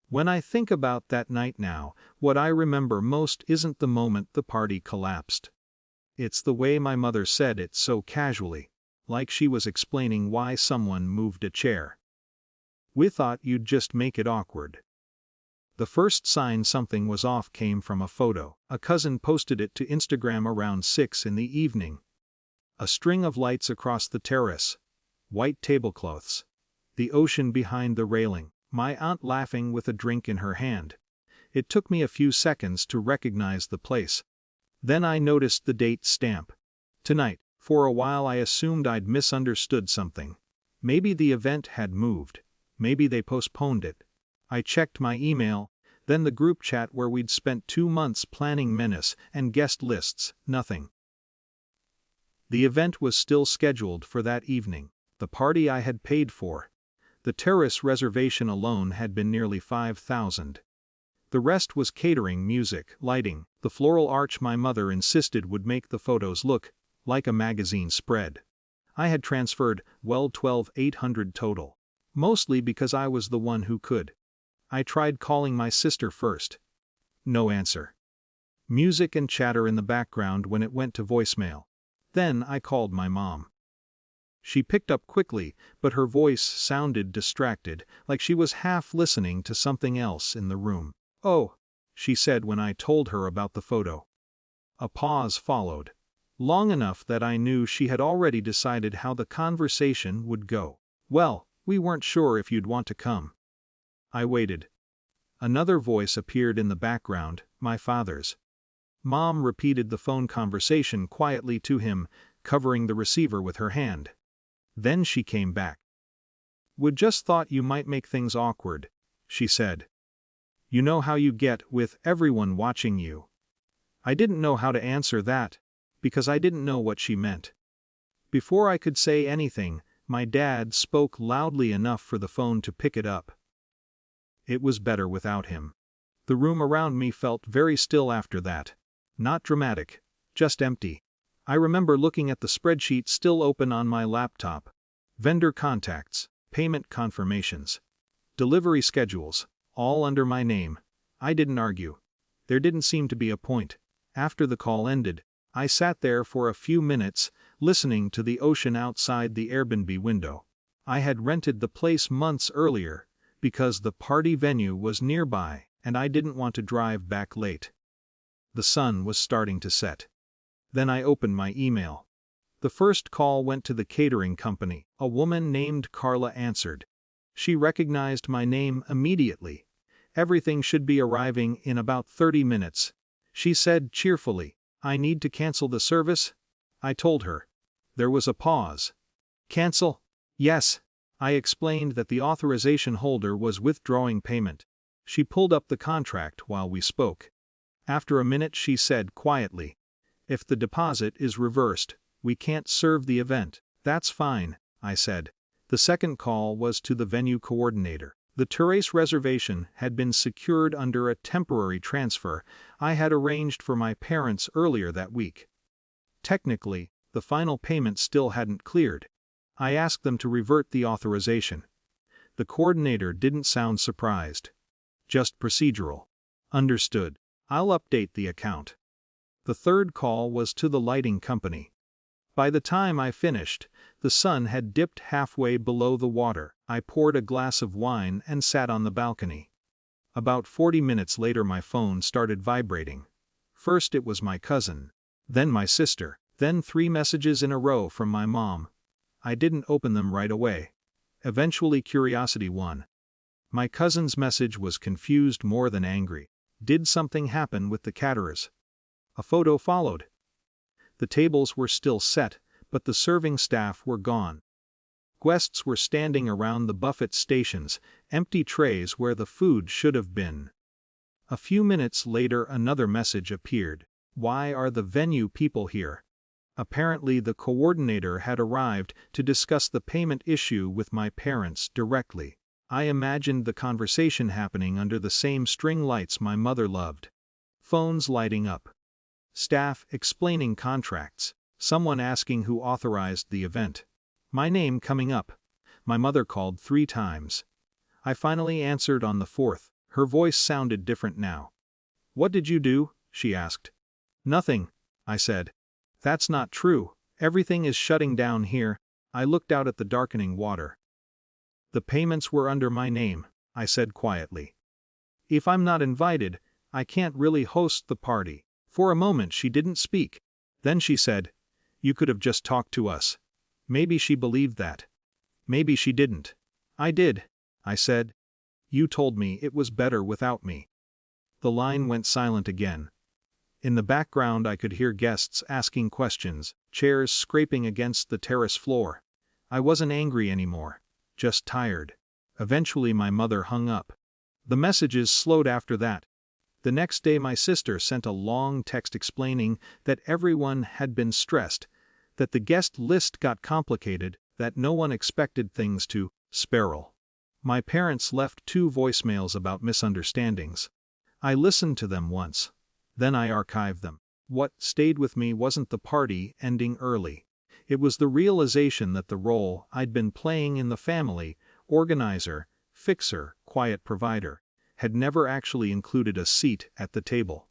When I think about that night now, what I remember most isn't the moment the party collapsed. It's the way my mother said it so casually, like she was explaining why someone moved a chair. "We thought you'd just make it awkward." The first sign something was off came from a photo. A cousin posted it to Instagram around 6 in the evening. A string of lights across the terrace, white tablecloths, the ocean behind the railing, my aunt laughing with a drink in her hand. It took me a few seconds to recognize the place. Then I noticed the date stamp. Tonight. For a while I assumed I'd misunderstood something. Maybe the event had moved. Maybe they postponed it. I checked my email, then the group chat where we'd spent 2 months planning menace and guest lists, nothing. The event was still scheduled for that evening, the party I had paid for. The terrace reservation alone had been nearly $5,000. The rest was catering, music, lighting, the floral arch my mother insisted would make the photos look like a magazine spread. I had transferred, well, $12,800 total. Mostly because I was the one who could. I tried calling my sister first. No answer. Music and chatter in the background when it went to voicemail. Then I called my mom. She picked up quickly, but her voice sounded distracted, like she was half listening to something else in the room. "Oh," she said when I told her about the photo. A pause followed. Long enough that I knew she had already decided how the conversation would go. "Well, we weren't sure if you'd want to come." I waited. Another voice appeared in the background, my father's. Mom repeated the phone conversation quietly to him, covering the receiver with her hand. Then she came back. "Would just thought you might make things awkward," she said. "You know how you get with everyone watching you." I didn't know how to answer that, because I didn't know what she meant. Before I could say anything, my dad spoke loudly enough for the phone to pick it up. It was better without him. The room around me felt very still after that. Not dramatic, just empty. I remember looking at the spreadsheet still open on my laptop. Vendor contacts, payment confirmations, delivery schedules, all under my name. I didn't argue. There didn't seem to be a point. After the call ended, I sat there for a few minutes, listening to the ocean outside the Airbnb window. I had rented the place months earlier, because the party venue was nearby and I didn't want to drive back late. The sun was starting to set. Then I opened my email. The first call went to the catering company. A woman named Carla answered. She recognized my name immediately. "Everything should be arriving in about 30 minutes. She said cheerfully. "I need to cancel the service?" I told her. There was a pause. "Cancel?" "Yes." I explained that the authorization holder was withdrawing payment. She pulled up the contract while we spoke. After a minute she said quietly, "If the deposit is reversed, we can't serve the event." "That's fine," I said. The second call was to the venue coordinator. The terrace reservation had been secured under a temporary transfer I had arranged for my parents earlier that week. Technically, the final payment still hadn't cleared. I asked them to revert the authorization. The coordinator didn't sound surprised. Just procedural. "Understood. I'll update the account." The third call was to the lighting company. By the time I finished, the sun had dipped halfway below the water. I poured a glass of wine and sat on the balcony. About 40 minutes later my phone started vibrating. First it was my cousin, then my sister, then 3 messages in a row from my mom. I didn't open them right away. Eventually curiosity won. My cousin's message was confused more than angry. Did something happen with the Caterers? A photo followed. The tables were still set, but the serving staff were gone. Guests were standing around the buffet stations, empty trays where the food should have been. A few minutes later another message appeared. "Why are the venue people here?" Apparently the coordinator had arrived to discuss the payment issue with my parents directly. I imagined the conversation happening under the same string lights my mother loved. Phones lighting up. Staff explaining contracts. Someone asking who authorized the event. My name coming up. My mother called 3 times. I finally answered on the 4th. Her voice sounded different now. "What did you do?" she asked. "Nothing," I said. "That's not true. Everything is shutting down here." I looked out at the darkening water. "The payments were under my name," I said quietly. "If I'm not invited, I can't really host the party." For a moment she didn't speak. Then she said, "You could have just talked to us." Maybe she believed that. Maybe she didn't. "I did," I said. "You told me it was better without me." The line went silent again. In the background I could hear guests asking questions, chairs scraping against the terrace floor. I wasn't angry anymore. Just tired. Eventually my mother hung up. The messages slowed after that. The next day my sister sent a long text explaining that everyone had been stressed, that the guest list got complicated, that no one expected things to spiral. My parents left 2 voicemails about misunderstandings. I listened to them once. Then I archived them. What stayed with me wasn't the party ending early. It was the realization that the role I'd been playing in the family, organizer, fixer, quiet provider, had never actually included a seat at the table.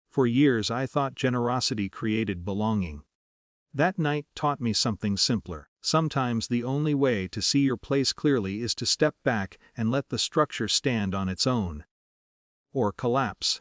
For years I thought generosity created belonging. That night taught me something simpler. Sometimes the only way to see your place clearly is to step back and let the structure stand on its own. Or collapse.